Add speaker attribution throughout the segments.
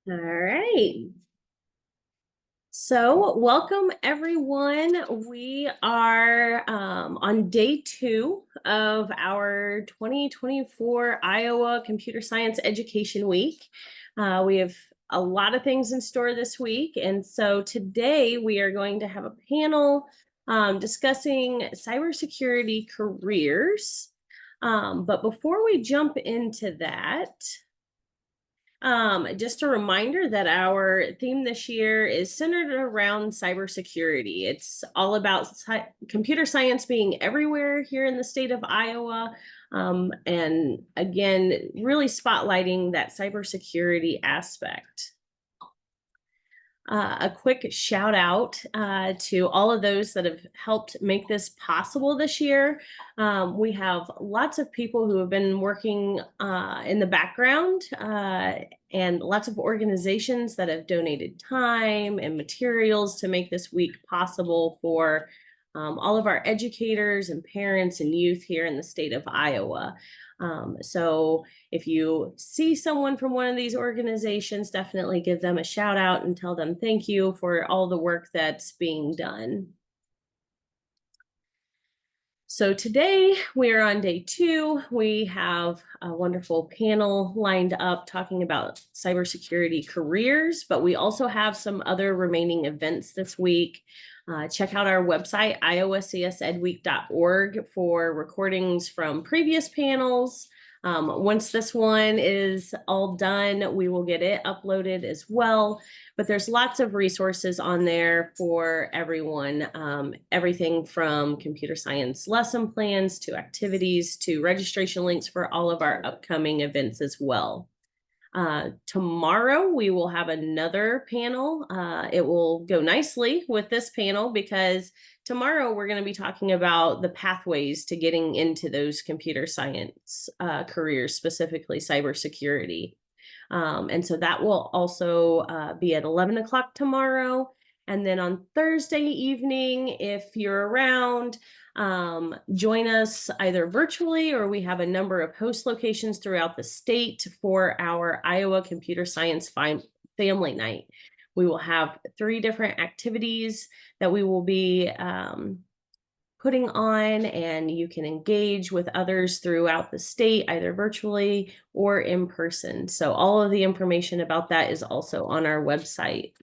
Speaker 1: All right. So, welcome everyone. We are on day two of our 2024 Iowa Computer Science Education Week. We have a lot of things in store this week. And so today we are going to have a panel discussing cybersecurity careers. But before we jump into that, just a reminder that our theme this year is centered around cybersecurity. It's all about computer science being everywhere here in the state of Iowa. And again, really spotlighting that cybersecurity aspect. A quick shout out to all of those that have helped make this possible this year. We have lots of people who have been working in the background and lots of organizations that have donated time and materials to make this week possible for all of our educators and parents and youth here in the state of Iowa. So if you see someone from one of these organizations, definitely give them a shout out and tell them thank you for all the work that's being done. So today we are on day two. We have a wonderful panel lined up talking about cybersecurity careers, but we also have some other remaining events this week. Check out our website, iowacsedweek.org, for recordings from previous panels. Once this one is all done, we will get it uploaded as well. But there's lots of resources on there for everyone, everything from computer science lesson plans to activities to registration links for all of our upcoming events as well. Tomorrow we will have another panel. It will go nicely with this panel because tomorrow we're going to be talking about the pathways to getting into those computer science careers, specifically cybersecurity. And so that will also be at 11 o'clock tomorrow. And then on Thursday evening, if you're around, join us either virtually or we have a number of host locations throughout the state for our Iowa Computer Science Family Night. We will have 3 different activities that we will be putting on, and you can engage with others throughout the state, either virtually or in person. So all of the information about that is also on our website.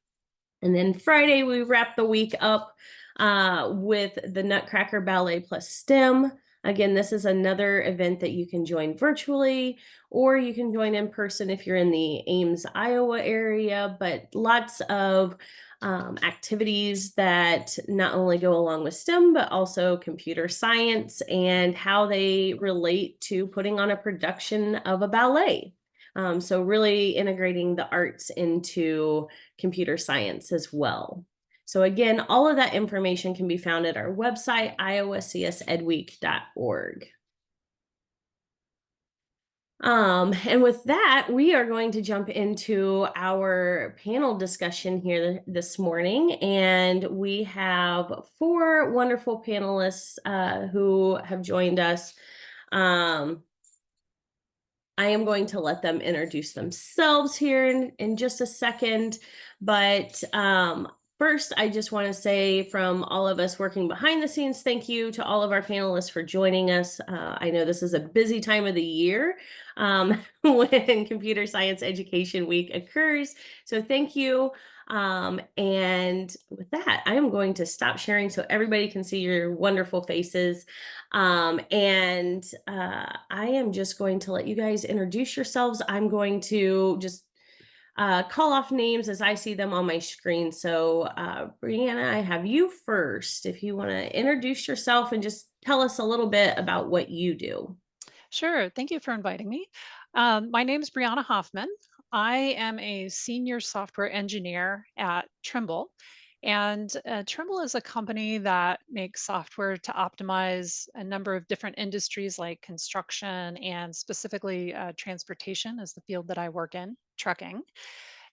Speaker 1: And then Friday, we wrap the week up with the Nutcracker Ballet plus STEM. Again, this is another event that you can join virtually, or you can join in person if you're in the Ames, Iowa area, but lots of activities that not only go along with STEM, but also computer science and how they relate to putting on a production of a ballet. So really integrating the arts into computer science as well. So again, all of that information can be found at our website, iowacsedweek.org. And with that, we are going to jump into our panel discussion here this morning. And we have 4 wonderful panelists who have joined us. I am going to let them introduce themselves here in just a second. But first, I just want to say from all of us working behind the scenes, thank you to all of our panelists for joining us. I know this is a busy time of the year when Computer Science Education Week occurs. So thank you. And with that, I am going to stop sharing so everybody can see your wonderful faces. I am just going to let you guys introduce yourselves. I'm going to just call off names as I see them on my screen. So, Brianna, I have you first. If you want to introduce yourself and just tell us a little bit about what you do.
Speaker 2: Sure. Thank you for inviting me. My name is Brianna Hoffman. I am a senior software engineer at Trimble. And Trimble is a company that makes software to optimize a number of different industries like construction and specifically transportation is the field that I work in, trucking.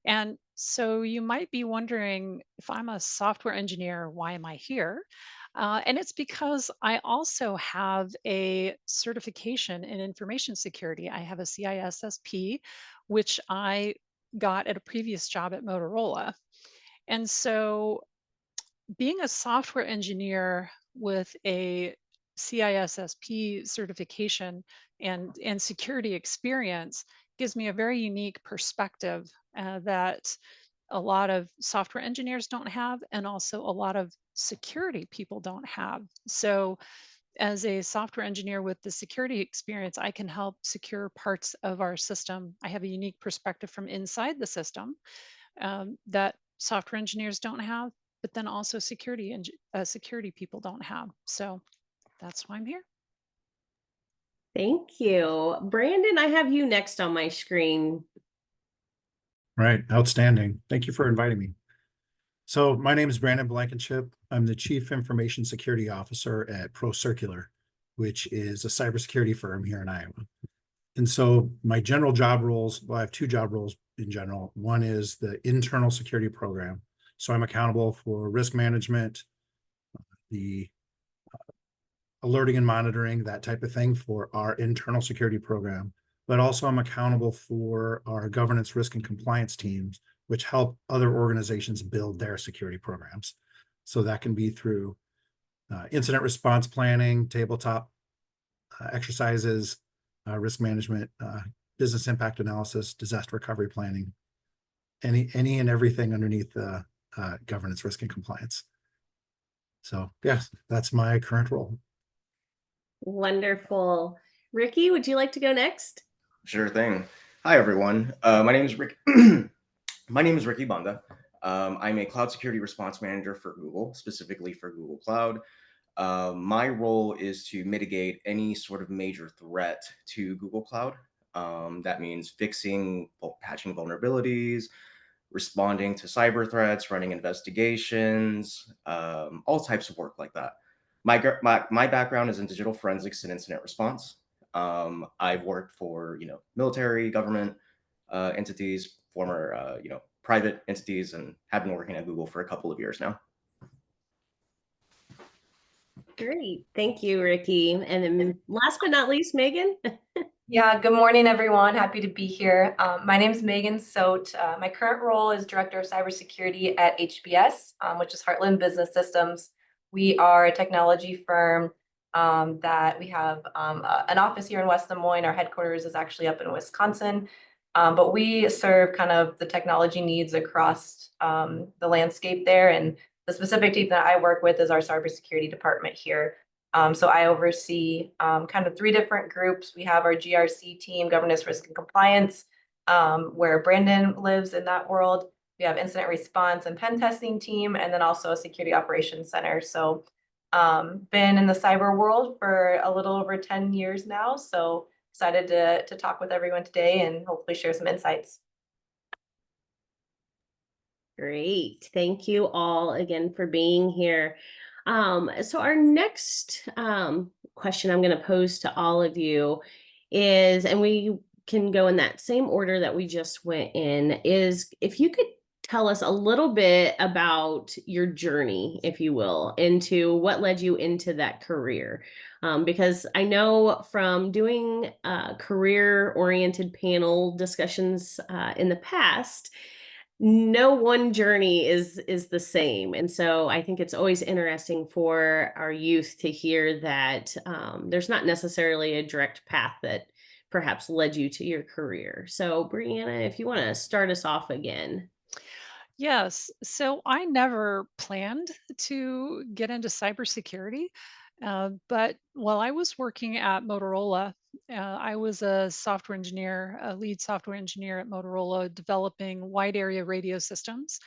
Speaker 2: And so you might be wondering if I'm a software engineer, why am I here? And it's because I also have a certification in information security. I have a CISSP, which I got at a previous job at Motorola. And so being a software engineer with a CISSP certification and security experience gives me a very unique perspective that a lot of software engineers don't have, and also a lot of security people don't have. So, as a software engineer with the security experience, I can help secure parts of our system. I have a unique perspective from inside the system that software engineers don't have, but then also security people don't have. So that's why I'm here.
Speaker 1: Thank you. Brandon, I have you next on my screen.
Speaker 3: Right. Outstanding. Thank you for inviting me. So my name is Brandon Blankenship. I'm the Chief Information Security Officer at ProCircular, which is a cybersecurity firm here in Iowa. And so my general job roles, well, I have two job roles in general. One is the internal security program. So I'm accountable for risk management, the alerting and monitoring, that type of thing for our internal security program. But also I'm accountable for our governance, risk, and compliance teams, which help other organizations build their security programs. So that can be through incident response planning, tabletop exercises, risk management, business impact analysis, disaster recovery planning, any and everything underneath governance, risk, and compliance. So yes, that's my current role.
Speaker 1: Wonderful. Ricky, would you like to go next?
Speaker 4: Sure thing. Hi, everyone. My name is Rick. My name is Ricky Banda. I'm a cloud security response manager for Google, specifically for Google Cloud. My role is to mitigate any sort of major threat to Google Cloud. That means fixing, patching vulnerabilities, responding to cyber threats, running investigations, all types of work like that. My background is in digital forensics and incident response. I've worked for military, government entities, former private entities, and have been working at Google for a couple of years now.
Speaker 1: Great. Thank you, Ricky. And then last but not least, Megan.
Speaker 5: Yeah, good morning, everyone. Happy to be here. My name is Megan Sote. My current role is Director of Cybersecurity at HBS, which is Heartland Business Systems. We are a technology firm that we have an office here in West Des Moines. Our headquarters is actually up in Wisconsin, but we serve kind of the technology needs across the landscape there. And the specific team that I work with is our cybersecurity department here. So I oversee kind of three different groups. We have our GRC team, governance, risk, and compliance, where Brandon lives in that world. We have incident response and pen testing team, and then also a security operations center. So been in the cyber world for a little over 10 years now. So excited to talk with everyone today and hopefully share some insights.
Speaker 1: Great. Thank you all again for being here. So our next question I'm going to pose to all of you is, and we can go in that same order that we just went in, is if you could tell us a little bit about your journey, if you will, into what led you into that career. Because I know from doing career-oriented panel discussions in the past, no one journey is the same, and so I think it's always interesting for our youth to hear that there's not necessarily a direct path that perhaps led you to your career. So Brianna, if you want to start us off again.
Speaker 2: Yes. So I never planned to get into cybersecurity. But while I was working at Motorola, I was a software engineer, a lead software engineer at Motorola, developing wide area radio systems.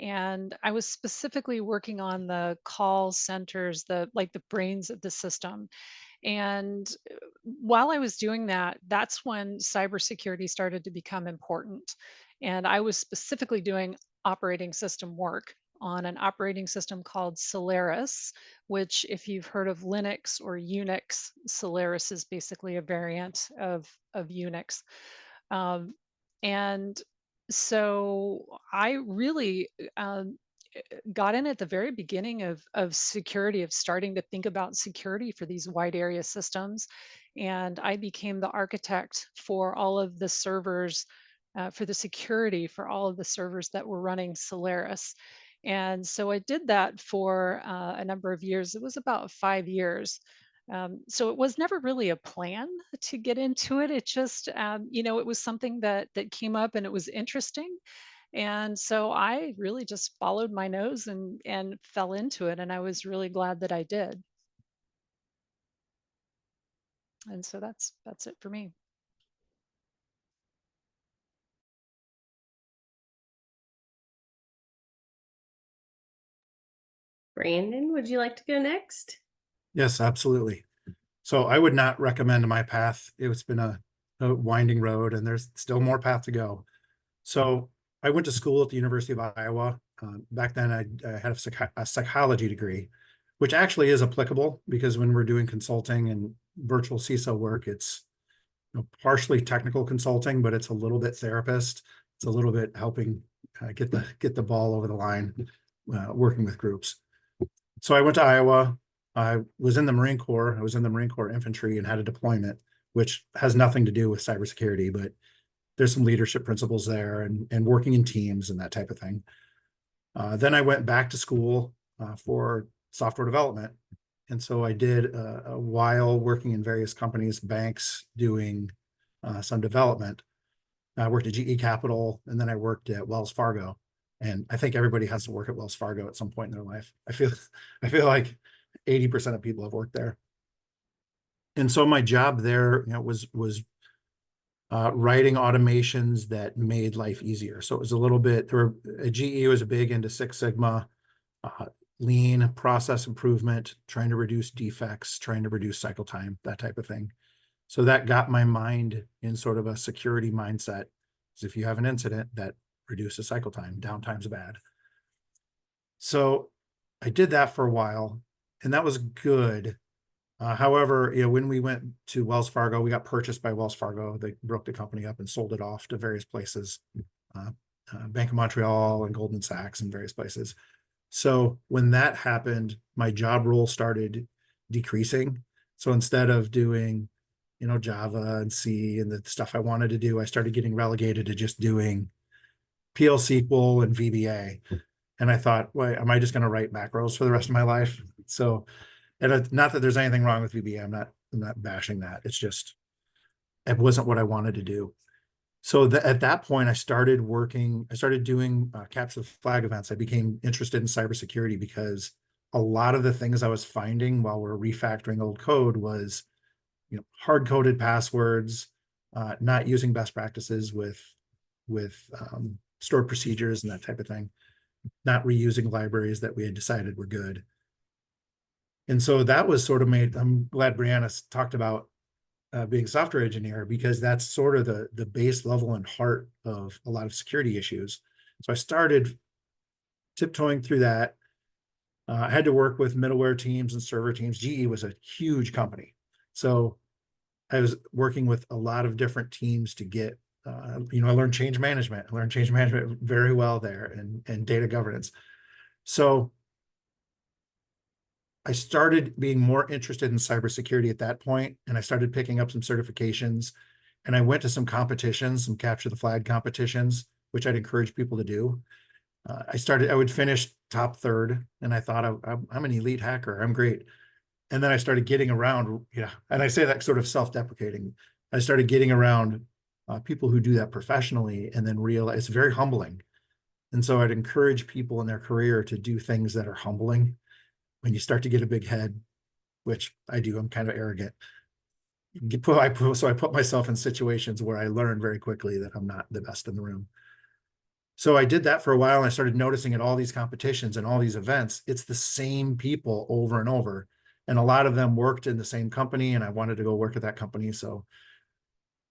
Speaker 2: And I was specifically working on the call centers, the like the brains of the system. And while I was doing that, that's when cybersecurity started to become important. And I was specifically doing operating system work on an operating system called Solaris, which, if you've heard of Linux or Unix, Solaris is basically a variant of Unix. Um, and so I really got in at the very beginning of security, of starting to think about security for these wide area systems. And I became the architect for all of the servers for the security for all of the servers that were running Solaris. And so I did that for a number of years. It was about 5 years. So it was never really a plan to get into it. It just, it was something that came up and it was interesting. And so I really just followed my nose and fell into it. And I was really glad that I did. And so that's it for me.
Speaker 1: Brandon, would you like to go next?
Speaker 3: Yes, absolutely. So I would not recommend my path. It's been a winding road and there's still more path to go. So I went to school at the University of Iowa. Back then I had a psychology degree, which actually is applicable because when we're doing consulting and virtual CISO work, it's partially technical consulting, but it's a little bit therapist. It's a little bit helping get the ball over the line, working with groups. So I went to Iowa. I was in the Marine Corps. I was in the Marine Corps infantry and had a deployment, which has nothing to do with cybersecurity, but there's some leadership principles there and working in teams and that type of thing. Then I went back to school for software development. And so I did a while working in various companies, banks, doing some development. I worked at GE Capital, and then I worked at Wells Fargo. And I think everybody has to work at Wells Fargo at some point in their life. I feel like 80% of people have worked there. And so my job there, was writing automations that made life easier. So it was a little bit, GE was big into Six Sigma, lean process improvement, trying to reduce defects, trying to reduce cycle time, that type of thing. So that got my mind in sort of a security mindset. Because if you have an incident, that reduces cycle time, downtime's bad. So I did that for a while, and that was good. However, when we went to Wells Fargo, we got purchased by Wells Fargo. They broke the company up and sold it off to various places, Bank of Montreal and Goldman Sachs and various places. So when that happened, my job role started decreasing. So instead of doing, Java and C and the stuff I wanted to do, I started getting relegated to just doing PL SQL and VBA. And I thought, wait, am I just going to write macros for the rest of my life? So, and not that there's anything wrong with VBA. I'm not bashing that. It's just, it wasn't what I wanted to do. So at that point, I started doing capture the flag events. I became interested in cybersecurity because a lot of the things I was finding while we're refactoring old code was, hard-coded passwords, not using best practices with stored procedures and that type of thing, not reusing libraries that we had decided were good. And so that was sort of I'm glad Brianna talked about being a software engineer, because that's sort of the base level and heart of a lot of security issues. So I started tiptoeing through that. I had to work with middleware teams and server teams. GE was a huge company. So I was working with a lot of different teams to get, I learned change management. I learned change management very well there, and data governance. So I started being more interested in cybersecurity at that point, and I started picking up some certifications, and I went to some competitions, some capture the flag competitions, which I'd encourage people to do. I would finish top third, and I thought I'm an elite hacker. I'm great. And then I started getting around, and I say that sort of self-deprecating. I started getting around people who do that professionally, and then realize it's very humbling. And so I'd encourage people in their career to do things that are humbling. When you start to get a big head, which I do, I'm kind of arrogant. So I put myself in situations where I learn very quickly that I'm not the best in the room. So I did that for a while, and I started noticing at all these competitions and all these events, it's the same people over and over. And a lot of them worked in the same company, and I wanted to go work at that company. So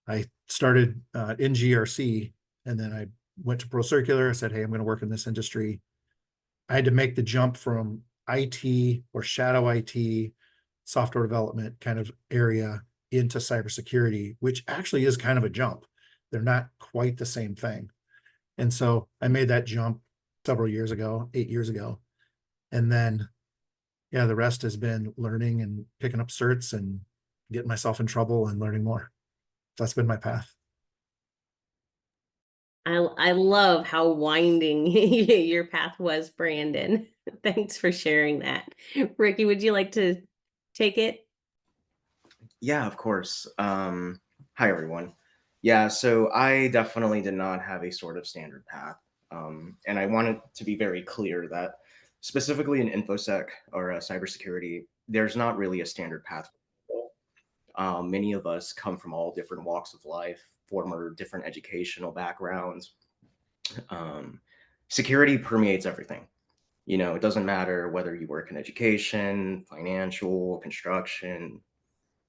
Speaker 3: I started in GRC, and then I went to ProCircular. I said, hey, I'm going to work in this industry. I had to make the jump from IT or shadow IT, software development kind of area, into cybersecurity, which actually is kind of a jump. They're not quite the same thing. And so I made that jump several years ago, 8 years ago. And then, the rest has been learning and picking up certs and getting myself in trouble and learning more. That's been my path.
Speaker 1: I love how winding your path was, Brandon. Thanks for sharing that. Ricky, would you like to take it?
Speaker 4: Yeah, of course. Hi, everyone. Yeah, so I definitely did not have a sort of standard path. And I want it to be very clear that specifically in InfoSec or cybersecurity, there's not really a standard path. Many of us come from all different walks of life, former different educational backgrounds. Um, Security permeates everything. You know, it doesn't matter whether you work in education, financial, construction,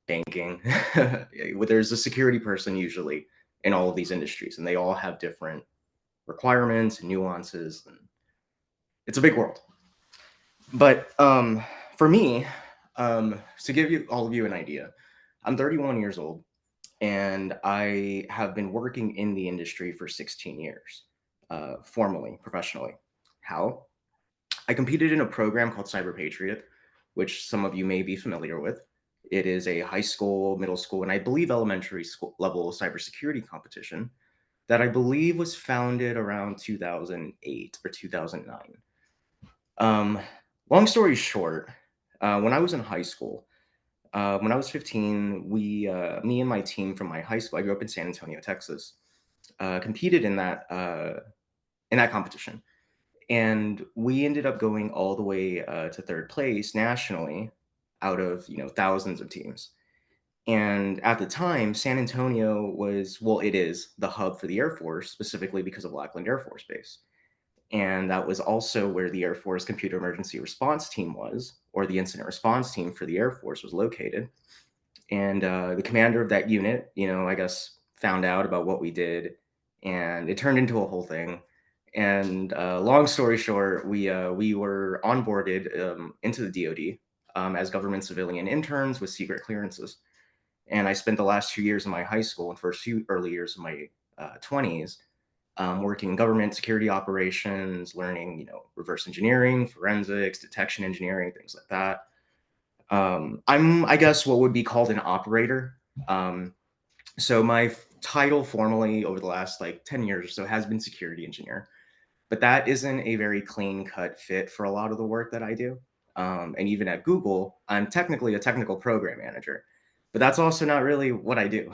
Speaker 4: banking. There's a security person usually in all of these industries, and they all have different requirements and nuances, and it's a big world. But for me, to give you all of you an idea, I'm 31 years old, and I have been working in the industry for 16 years, formally, professionally. How? I competed in a program called Cyber Patriot, which some of you may be familiar with. It is a high school, middle school, and I believe elementary school level cybersecurity competition that I believe was founded around 2008 or 2009. Um, Long story short, when I was in high school, when I was 15, me and my team from my high school, I grew up in San Antonio, Texas, competed in that competition. And we ended up going all the way to third place nationally out of thousands of teams. And at the time, San Antonio was, well, it is the hub for the Air Force, specifically because of Lackland Air Force Base. And that was also where the Air Force Computer Emergency Response Team was, or the Incident Response Team for the Air Force was located. And the commander of that unit, I guess, found out about what we did, and it turned into a whole thing. And long story short, we were onboarded into the DoD as government civilian interns with secret clearances. And I spent the last 2 years of my high school and first few early years of my 20s working in government security operations, learning, reverse engineering, forensics, detection engineering, things like that. I'm, I guess, what would be called an operator. So my title formally over the last like 10 years or so has been security engineer, but that isn't a very clean cut fit for a lot of the work that I do. And even at Google, I'm technically a technical program manager, but that's also not really what I do.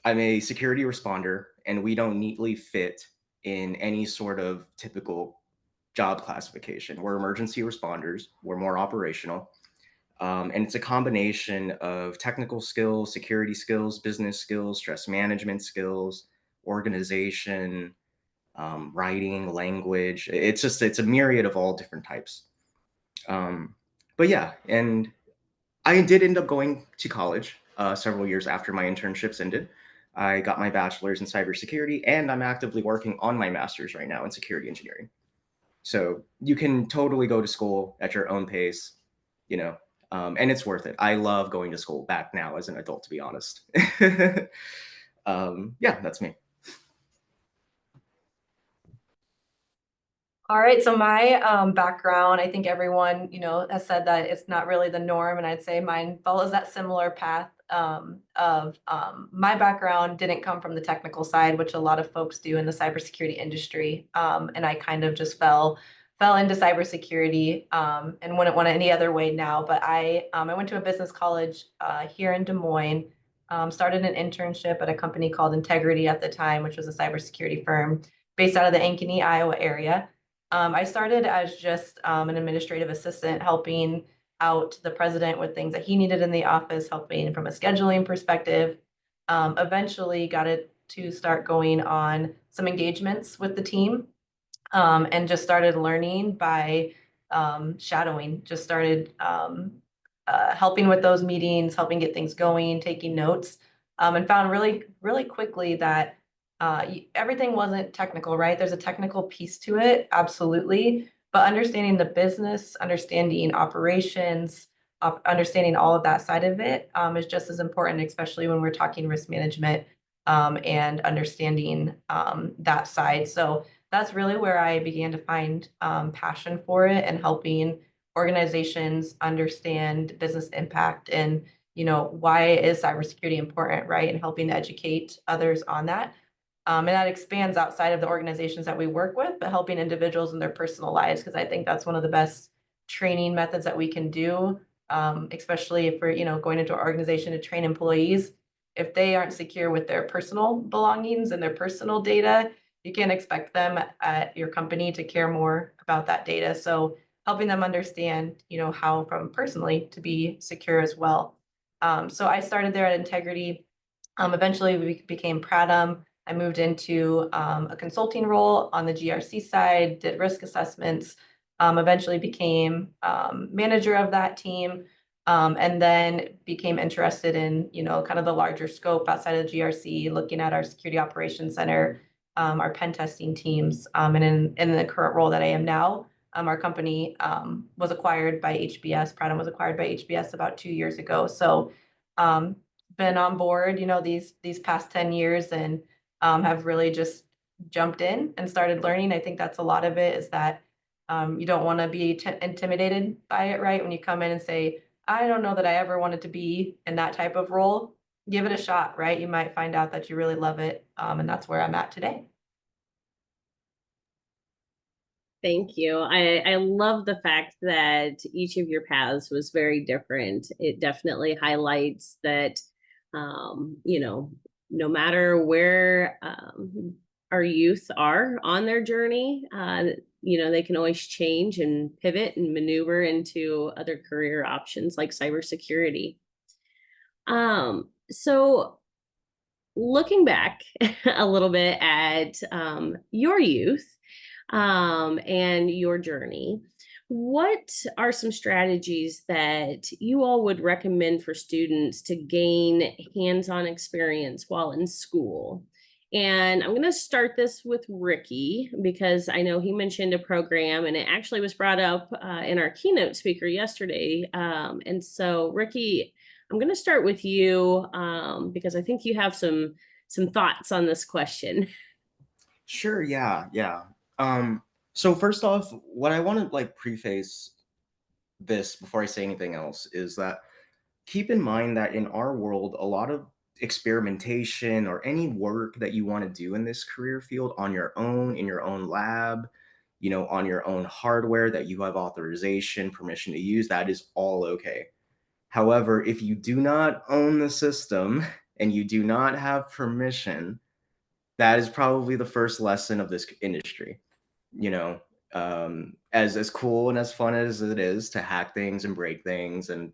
Speaker 4: I'm a security responder, and we don't neatly fit in any sort of typical job classification. We're emergency responders, we're more operational. And it's a combination of technical skills, security skills, business skills, stress management skills, organization, writing, language. It's a myriad of all different types. But yeah, and I did end up going to college several years after my internships ended. I got my bachelor's in cybersecurity, and I'm actively working on my master's right now in security engineering. So you can totally go to school at your own pace, and it's worth it. I love going to school back now as an adult, to be honest. Yeah, that's me.
Speaker 5: All right, so my background, I think everyone, has said that it's not really the norm, and I'd say mine follows that similar path of my background didn't come from the technical side, which a lot of folks do in the cybersecurity industry, and I kind of just fell into cybersecurity and wouldn't want it any other way now. But I went to a business college here in Des Moines, started an internship at a company called Integrity at the time, which was a cybersecurity firm based out of the Ankeny, Iowa area. I started as just an administrative assistant, helping out the president with things that he needed in the office, helping from a scheduling perspective. Eventually got it to start going on some engagements with the team, and just started learning by shadowing, just started helping with those meetings, helping get things going, taking notes, and found really, really quickly that everything wasn't technical, right? There's a technical piece to it, absolutely. But understanding the business, understanding operations, understanding all of that side of it is just as important, especially when we're talking risk management and understanding that side. So that's really where I began to find passion for it and helping organizations understand business impact and why is cybersecurity important, right? And helping to educate others on that. And that expands outside of the organizations that we work with, but helping individuals in their personal lives, because I think that's one of the best training methods that we can do, especially if we're, going into our organization to train employees. If they aren't secure with their personal belongings and their personal data, you can't expect them at your company to care more about that data. So helping them understand, how from personally to be secure as well. So I started there at Integrity. Eventually we became Pratum. I moved into a consulting role on the GRC side, did risk assessments, eventually became manager of that team, and then became interested in, kind of the larger scope outside of the GRC, looking at our security operations center, our pen testing teams, and in the current role that I am now, our company was acquired by HBS. Pratum was acquired by HBS about 2 years ago. So been on board, these past 10 years, and have really just jumped in and started learning. I think that's a lot of it, is that you don't want to be intimidated by it, right? When you come in and say, I don't know that I ever wanted to be in that type of role, give it a shot, right? You might find out that you really love it. And that's where I'm at today.
Speaker 1: Thank you. I love the fact that each of your paths was very different. It definitely highlights that, no matter where our youth are on their journey, they can always change and pivot and maneuver into other career options like cybersecurity. So looking back a little bit at your youth, and your journey, what are some strategies that you all would recommend for students to gain hands-on experience while in school? And I'm going to start this with Ricky, because I know he mentioned a program and it actually was brought up in our keynote speaker yesterday. And so, Ricky, I'm going to start with you because I think you have some thoughts on this question.
Speaker 4: Sure, yeah. So first off, what I want to preface this before I say anything else is that keep in mind that in our world, a lot of experimentation or any work that you want to do in this career field on your own, in your own lab, on your own hardware that you have authorization, permission to use, that is all okay. However, if you do not own the system and you do not have permission, that is probably the first lesson of this industry. As cool and as fun as it is to hack things and break things and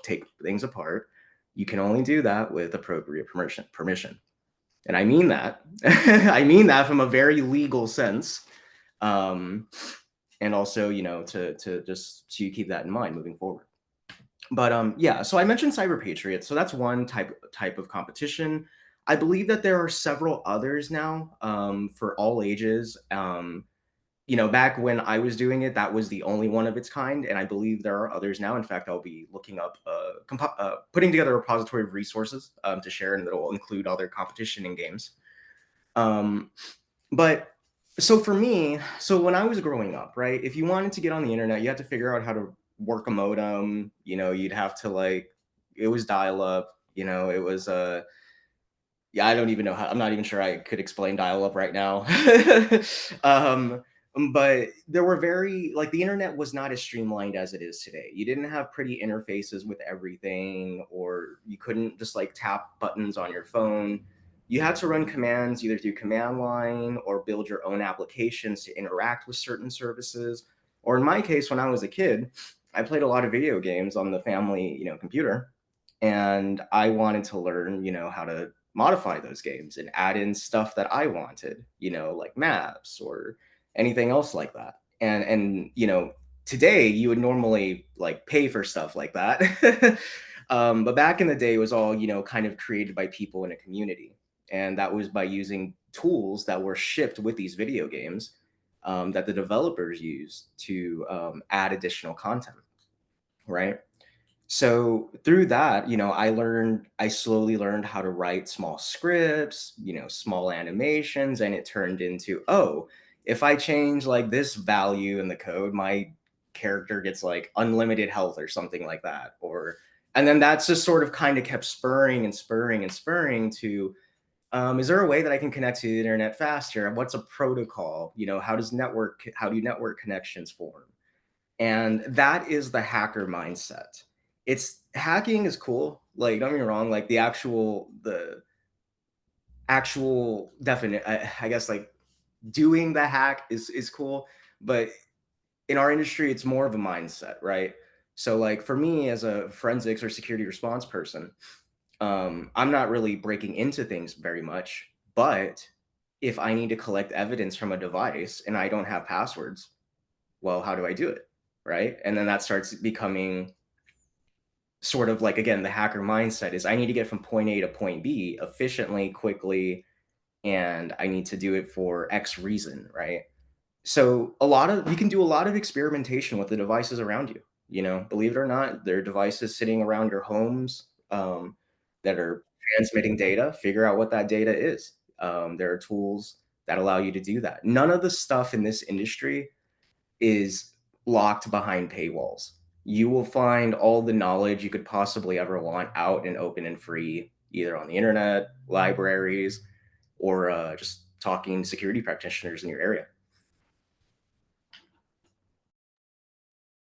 Speaker 4: take things apart, you can only do that with appropriate permission. And I mean that. I mean that from a very legal sense. And also, to just so you keep that in mind moving forward. But yeah, so I mentioned Cyber Patriots. So that's one type of competition. I believe that there are several others now for all ages. Back when I was doing it, that was the only one of its kind, and I believe there are others now. In fact, I'll be looking up, putting together a repository of resources to share, and that will include other competition and games. But so for me, when I was growing up, right, if you wanted to get on the internet, you had to figure out how to work a modem. You'd have to it was dial up. It was yeah, I don't even know how. I'm not even sure I could explain dial-up right now. But there were the internet was not as streamlined as it is today. You didn't have pretty interfaces with everything, or you couldn't just tap buttons on your phone. You had to run commands either through command line or build your own applications to interact with certain services. Or in my case, when I was a kid, I played a lot of video games on the family, computer, and I wanted to learn, how to modify those games and add in stuff that I wanted, like maps or anything else like that. And today you would normally pay for stuff like that. But back in the day, it was all, kind of created by people in a community. And that was by using tools that were shipped with these video games that the developers used to add additional content, right? So through that, I slowly learned how to write small scripts, small animations, and it turned into, oh, if I change this value in the code, my character gets unlimited health or something like that. Or And then that's just sort of kind of kept spurring and spurring and spurring to, is there a way that I can connect to the internet faster? What's a protocol? You know, how do network connections form? And that is the hacker mindset. It's hacking is cool. Like, don't get me wrong, like the actual definite, I guess like doing the hack is cool, but in our industry, it's more of a mindset, right? So like for me as a forensics or security response person, I'm not really breaking into things very much, but if I need to collect evidence from a device and I don't have passwords, well, how do I do it? Right. And then that starts becoming sort of like, again, the hacker mindset is I need to get from point A to point B efficiently, quickly, and I need to do it for X reason. Right. So you can do a lot of experimentation with the devices around you. You know, believe it or not, there are devices sitting around your homes that are transmitting data. Figure out what that data is. There are tools that allow you to do that. None of the stuff in this industry is locked behind paywalls. You will find all the knowledge you could possibly ever want out and open and free, either on the internet, libraries, or just talking security practitioners in your area.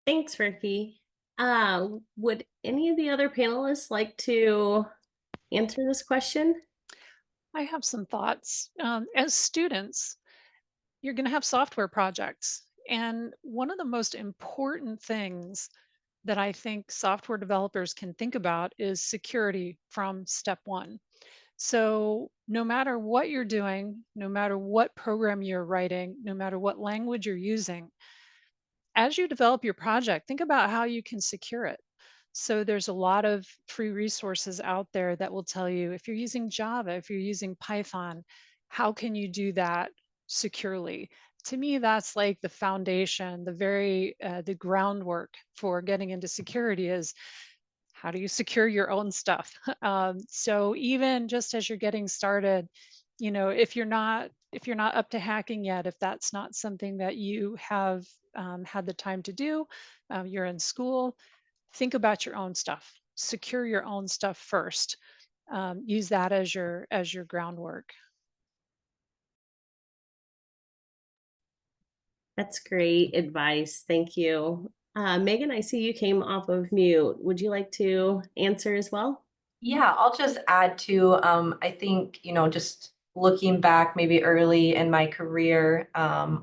Speaker 1: Thanks, Ricky. Would any of the other panelists like to answer this question?
Speaker 2: I have some thoughts. As students, you're going to have software projects. And one of the most important things that I think software developers can think about is security from step one. So, no matter what you're doing, no matter what program you're writing, no matter what language you're using, as you develop your project, think about how you can secure it. So there's a lot of free resources out there that will tell you if you're using Java, if you're using Python, how can you do that securely? To me, that's like the foundation, the groundwork for getting into security is how do you secure your own stuff? So even just as you're getting started, if you're not up to hacking yet, if that's not something that you have had the time to do, you're in school, think about your own stuff. Secure your own stuff first. Use that as your groundwork.
Speaker 1: That's great advice. Thank you. Megan, I see you came off of mute. Would you like to answer as well?
Speaker 5: Yeah, I'll just add to, I think, just looking back maybe early in my career,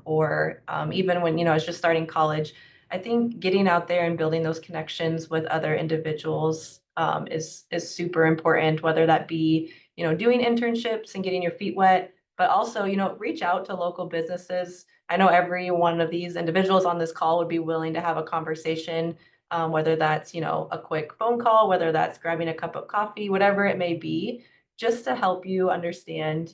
Speaker 5: or even when, I was just starting college, I think getting out there and building those connections with other individuals is super important, whether that be, doing internships and getting your feet wet, but also, reach out to local businesses. I know every one of these individuals on this call would be willing to have a conversation, whether that's, a quick phone call, whether that's grabbing a cup of coffee, whatever it may be, just to help you understand,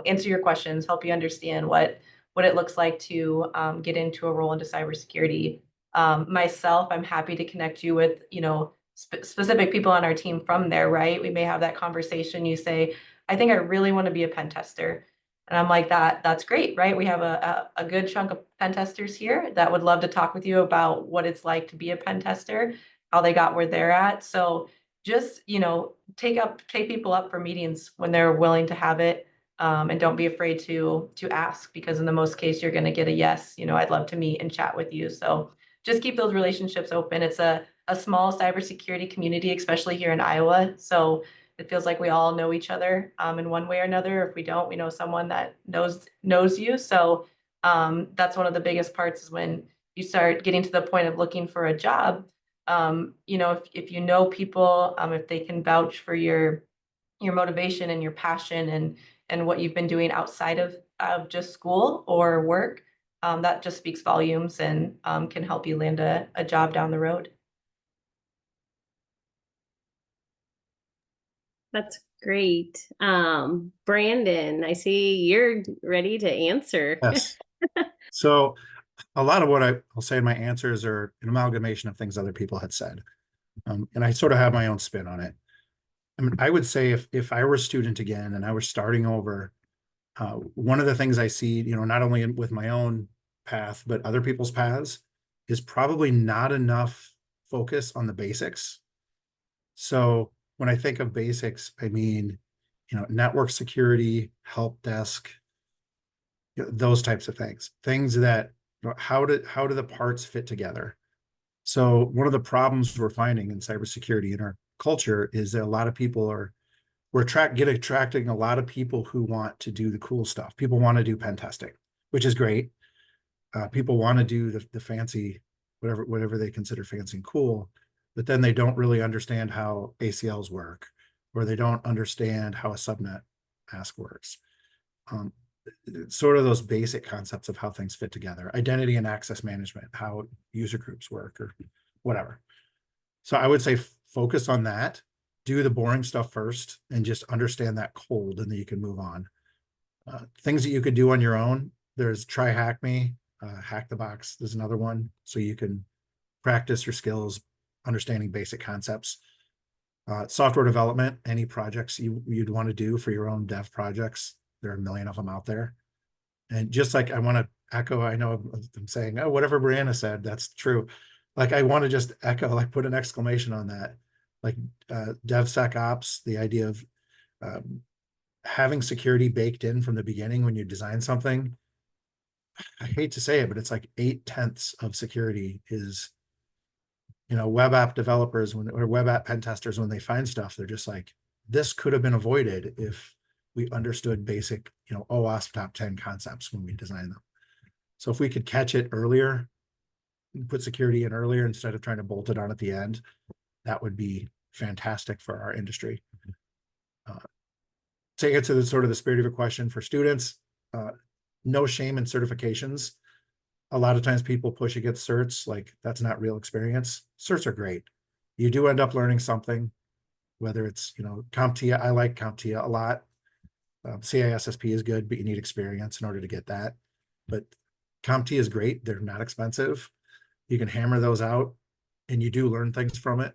Speaker 5: answer your questions, help you understand what it looks like to get into a role into cybersecurity. Myself, I'm happy to connect you with, specific people on our team from there, right? We may have that conversation. You say, I think I really want to be a pen tester. And I'm like, that's great, right? We have a good chunk of pen testers here that would love to talk with you about what it's like to be a pen tester, how they got where they're at. So just, take people up for meetings when they're willing to have it. And don't be afraid to ask, because in the most case, you're going to get a yes. I'd love to meet and chat with you. So just keep those relationships open. It's a small cybersecurity community, especially here in Iowa. So it feels like we all know each other in one way or another. If we don't, we know someone that knows you. So that's one of the biggest parts, is when you start getting to the point of looking for a job. If you know people, if they can vouch for your motivation and your passion and what you've been doing outside of just school or work, that just speaks volumes and can help you land a job down the road.
Speaker 1: That's great. Brandon, I see you're ready to answer.
Speaker 3: Yes. So a lot of what I'll say in my answers are an amalgamation of things other people had said. And I sort of have my own spin on it. I mean, I would say if I were a student again and I were starting over, one of the things I see, not only with my own path, but other people's paths, is probably not enough focus on the basics. So when I think of basics, I mean, network security, help desk, those types of things, things that, how do the parts fit together? So one of the problems we're finding in cybersecurity in our culture is that a lot of people we're attracting a lot of people who want to do the cool stuff. People want to do pen testing, which is great. People want to do the fancy, whatever they consider fancy and cool, but then they don't really understand how ACLs work, or they don't understand how a subnet mask works. Sort of those basic concepts of how things fit together, identity and access management, how user groups work, or whatever. So I would say focus on that, do the boring stuff first, and just understand that cold, and then you can move on. Things that you could do on your own, there's Try Hack Me, Hack the Box, there's another one, so you can practice your skills, understanding basic concepts. Software development, any projects you'd want to do for your own dev projects, there are a million of them out there. And just like I want to echo, I know I'm saying, oh, whatever Brianna said, that's true. Like I want to just echo, like put an exclamation on that. Like DevSecOps, the idea of having security baked in from the beginning when you design something. I hate to say it, but it's like 8/10 of security is, web app developers or web app pen testers, when they find stuff, they're just like, this could have been avoided if we understood basic, OWASP top 10 concepts when we design them. So if we could catch it earlier, put security in earlier instead of trying to bolt it on at the end, that would be fantastic for our industry. To answer the sort of the spirit of a question for students, no shame in certifications. A lot of times people push against certs, like that's not real experience. Certs are great. You do end up learning something, whether it's, CompTIA. I like CompTIA a lot. CISSP is good, but you need experience in order to get that. But CompTIA is great. They're not expensive. You can hammer those out, and you do learn things from it.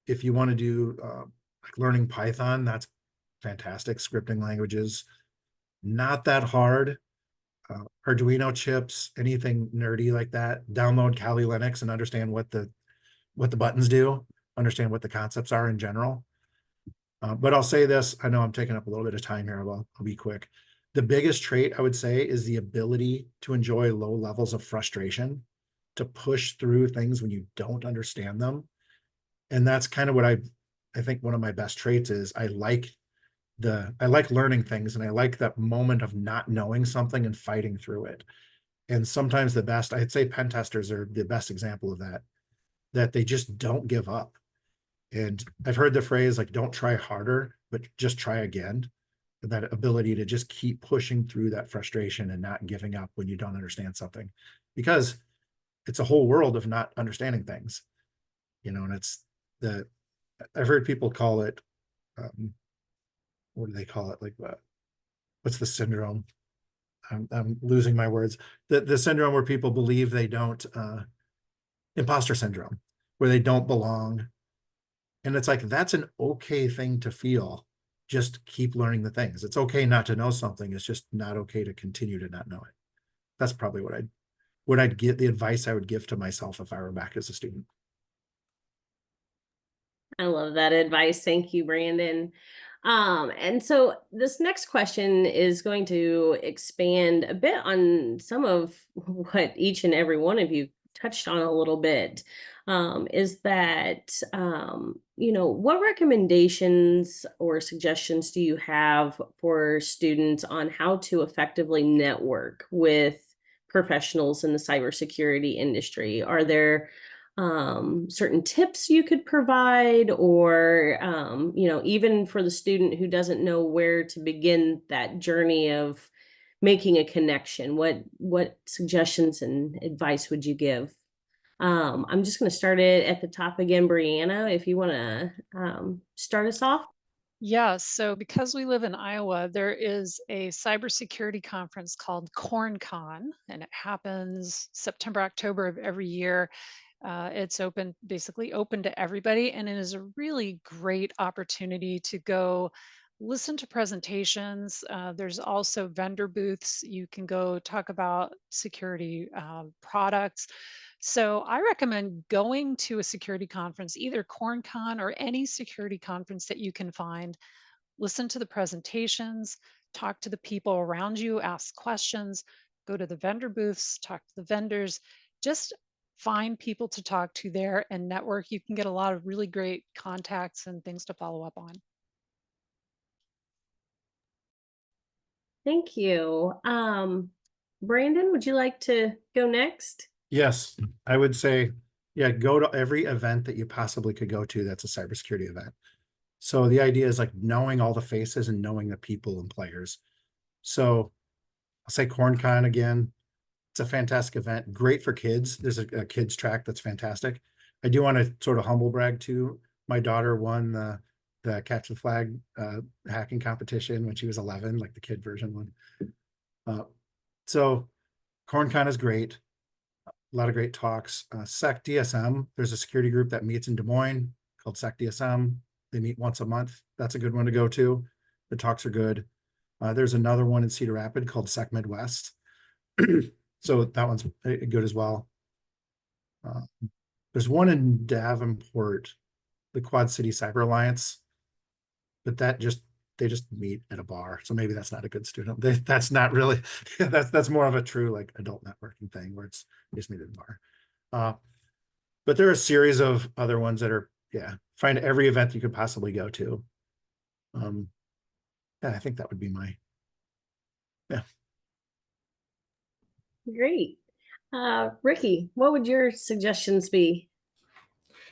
Speaker 3: If you want to do like learning Python, that's fantastic. Scripting languages, not that hard. Arduino chips, anything nerdy like that. Download Kali Linux and understand what the buttons do. Understand what the concepts are in general. But I'll say this, I know I'm taking up a little bit of time here, I'll be quick. The biggest trait I would say is the ability to enjoy low levels of frustration, to push through things when you don't understand them. And that's kind of what I think one of my best traits is I like learning things, and I like that moment of not knowing something and fighting through it. And sometimes I'd say pen testers are the best example of that they just don't give up. And I've heard the phrase, like, don't try harder, but just try again. And that ability to just keep pushing through that frustration and not giving up when you don't understand something, because it's a whole world of not understanding things, and I've heard people call it, what do they call it? Like, what's the syndrome? I'm losing my words. The syndrome where people believe they don't, imposter syndrome, where they don't belong. And it's like, that's an okay thing to feel. Just keep learning the things. It's okay not to know something. It's just not okay to continue to not know it. That's probably what I'd get, the advice I would give to myself if I were back as a student.
Speaker 1: I love that advice. Thank you, Brandon. And so this next question is going to expand a bit on some of what each and every one of you touched on a little bit. Is that, what recommendations or suggestions do you have for students on how to effectively network with professionals in the cybersecurity industry? Are there certain tips you could provide, or even for the student who doesn't know where to begin that journey of making a connection, what suggestions and advice would you give? I'm just going to start it at the top again. Brianna, if you want to start us off.
Speaker 2: Yeah, so because we live in Iowa, there is a cybersecurity conference called CornCon, and it happens September, October of every year. It's basically open to everybody, and it is a really great opportunity to go listen to presentations. There's also vendor booths. You can go talk about security products. So I recommend going to a security conference, either CornCon or any security conference that you can find. Listen to the presentations, talk to the people around you, ask questions, go to the vendor booths, talk to the vendors. Just find people to talk to there and network. You can get a lot of really great contacts and things to follow up on.
Speaker 1: Thank you. Brandon, would you like to go next?
Speaker 3: Yes, I would say, yeah, go to every event that you possibly could go to that's a cybersecurity event. So the idea is like knowing all the faces and knowing the people and players. So I'll say CornCon again. It's a fantastic event, great for kids. There's a kids track that's fantastic. I do want to sort of humble brag too. My daughter won the capture the flag hacking competition when she was 11, like the kid version one. So CornCon is great. A lot of great talks. SEC DSM, there's a security group that meets in Des Moines called SEC DSM. They meet once a month. That's a good one to go to. The talks are good. There's another one in Cedar Rapids called SEC Midwest. So that one's good as well. There's one in Davenport, the Quad City Cyber Alliance, but they just meet at a bar. So maybe that's not a good student. That's not really, that's more of a true like adult networking thing where it's just meet at a bar. But there are a series of other ones that are, yeah, find every event you could possibly go to. Yeah, I think that would be yeah.
Speaker 1: Great. Ricky, what would your suggestions be?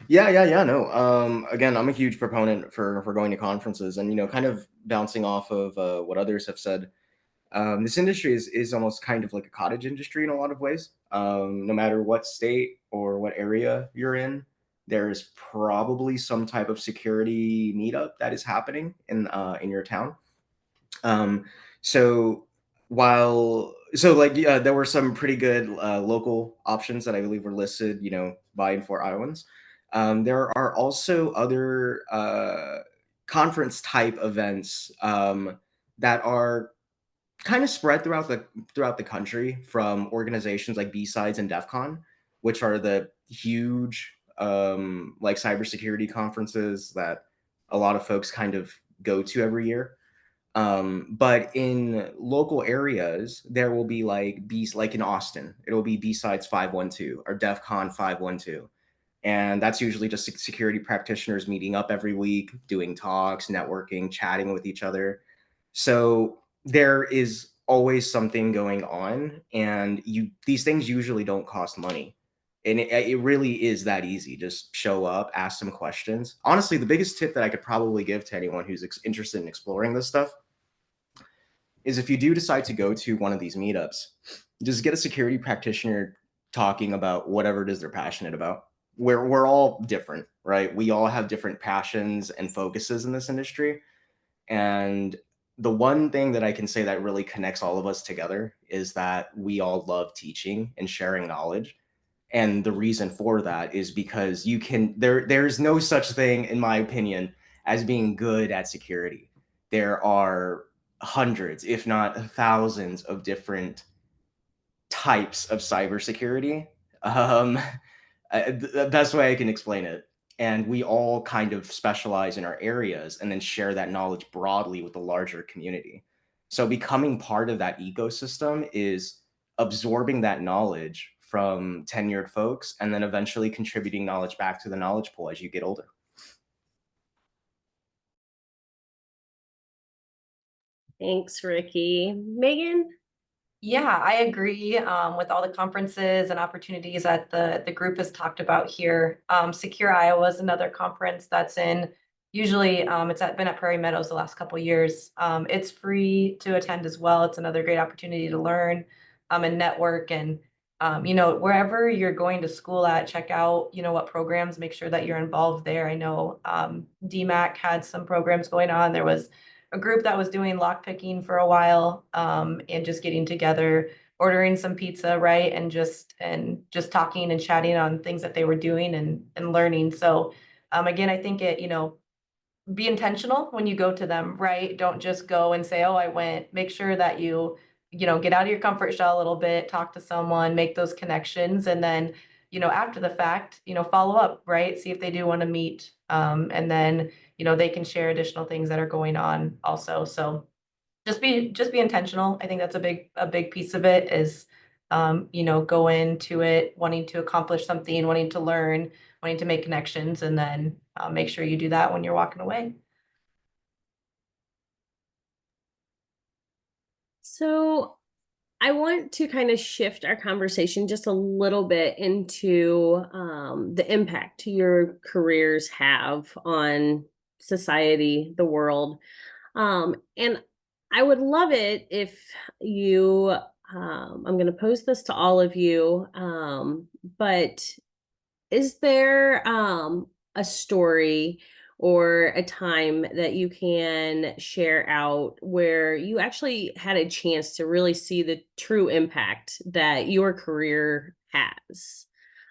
Speaker 4: Yeah. No. Again, I'm a huge proponent for going to conferences, and kind of bouncing off of what others have said. This industry is almost kind of like a cottage industry in a lot of ways. No matter what state or what area you're in, there is probably some type of security meetup that is happening in your town. Um, so there were some pretty good local options that I believe were listed, by and for Iowans. There are also other conference type events that are kind of spread throughout the country from organizations like B-Sides and DEF CON, which are the huge like cybersecurity conferences that a lot of folks kind of go to every year. But in local areas, there will be like in Austin, it'll be B-Sides 512 or DEF CON 512. And that's usually just security practitioners meeting up every week, doing talks, networking, chatting with each other. So there is always something going on, and these things usually don't cost money. And it really is that easy. Just show up, ask some questions. Honestly, the biggest tip that I could probably give to anyone who's interested in exploring this stuff is if you do decide to go to one of these meetups, just get a security practitioner talking about whatever it is they're passionate about. We're all different, right? We all have different passions and focuses in this industry. And the one thing that I can say that really connects all of us together is that we all love teaching and sharing knowledge. And the reason for that is because there's no such thing, in my opinion, as being good at security. There are hundreds, if not thousands, of different types of cybersecurity. The best way I can explain it. And we all kind of specialize in our areas and then share that knowledge broadly with the larger community. So becoming part of that ecosystem is absorbing that knowledge from tenured folks and then eventually contributing knowledge back to the knowledge pool as you get older.
Speaker 1: Thanks, Ricky. Megan?
Speaker 5: Yeah, I agree with all the conferences and opportunities that the group has talked about here. Secure Iowa is another conference that's usually been at Prairie Meadows the last couple of years. It's free to attend as well. It's another great opportunity to learn and network, and wherever you're going to school at, check out what programs, make sure that you're involved there. I know DMAC had some programs going on. There was a group that was doing lock picking for a while, and just getting together, ordering some pizza, right, and just talking and chatting on things that they were doing and learning. So again, I think be intentional when you go to them, right? Don't just go and say, oh, I went. Make sure that you get out of your comfort shell a little bit, talk to someone, make those connections, and then after the fact, follow up, right? See if they do want to meet. And then, they can share additional things that are going on also. So just be intentional. I think that's a big piece of it is, go into it wanting to accomplish something, wanting to learn, wanting to make connections, and then make sure you do that when you're walking away.
Speaker 1: So I want to kind of shift our conversation just a little bit into the impact your careers have on society, the world. And I would love it if you, I'm going to pose this to all of you, but is there a story or a time that you can share out where you actually had a chance to really see the true impact that your career has?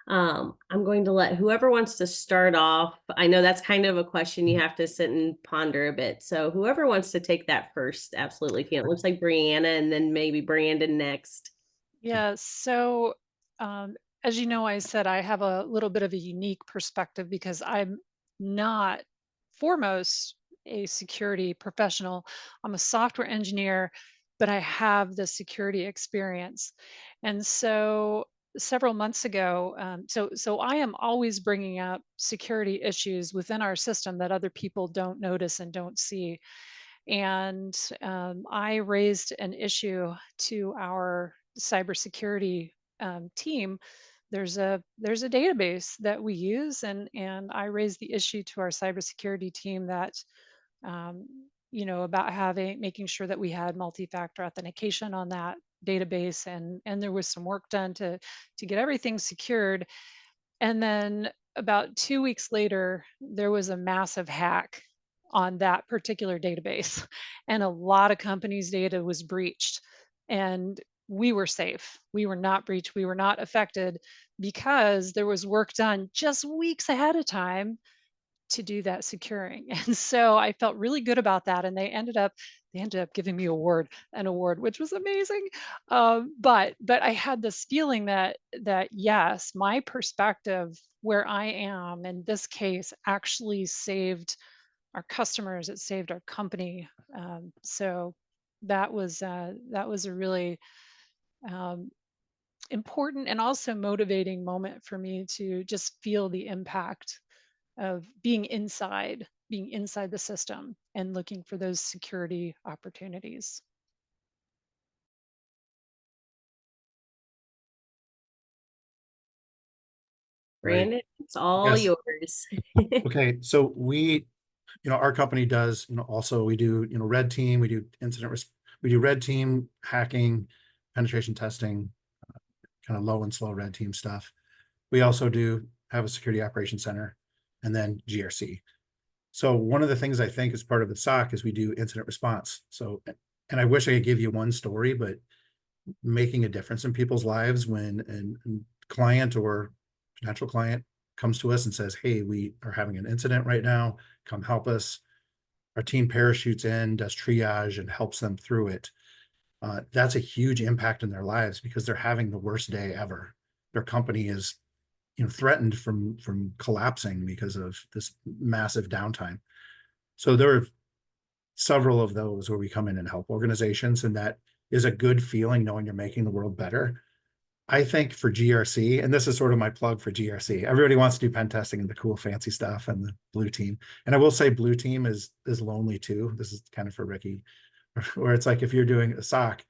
Speaker 1: I'm going to let whoever wants to start off. I know that's kind of a question you have to sit and ponder a bit. So whoever wants to take that first, absolutely can. It looks like Brianna and then maybe Brandon next.
Speaker 2: Yeah, so as you know, I said I have a little bit of a unique perspective because I'm not foremost a security professional. I'm a software engineer, but I have the security experience. And so several months ago, so I am always bringing up security issues within our system that other people don't notice and don't see. And I raised an issue to our cybersecurity team. There's a database that we use, and I raised the issue to our cybersecurity team that um, about making sure that we had multi-factor authentication on that database, and there was some work done to get everything secured. And then about 2 weeks later, there was a massive hack on that particular database, and a lot of companies' data was breached. And we were safe. We were not breached. We were not affected because there was work done just weeks ahead of time to do that securing. And so I felt really good about that. And they ended up giving me an award, which was amazing. But I had this feeling that yes, my perspective where I am in this case actually saved our customers. It saved our company. So that was a really um, important and also motivating moment for me to just feel the impact of being inside the system and looking for those security opportunities.
Speaker 3: Right.
Speaker 1: Brandon, it's all
Speaker 3: Yes.
Speaker 1: yours.
Speaker 3: Okay. So our company does, also we do, red team, we do we do red team hacking, penetration testing, kind of low and slow red team stuff. We also do have a security operations center and then GRC. So one of the things I think is part of the SOC is we do incident response. So, and I wish I could give you one story, but making a difference in people's lives when a client or potential client comes to us and says, hey, we are having an incident right now, come help us. Our team parachutes in, does triage and helps them through it. That's a huge impact in their lives because they're having the worst day ever. Their company is threatened from collapsing because of this massive downtime. So there are several of those where we come in and help organizations, and that is a good feeling knowing you're making the world better. I think for GRC, and this is sort of my plug for GRC, everybody wants to do pen testing and the cool fancy stuff and the blue team. And I will say blue team is lonely too. This is kind of for Ricky, where it's like if you're doing a SOC,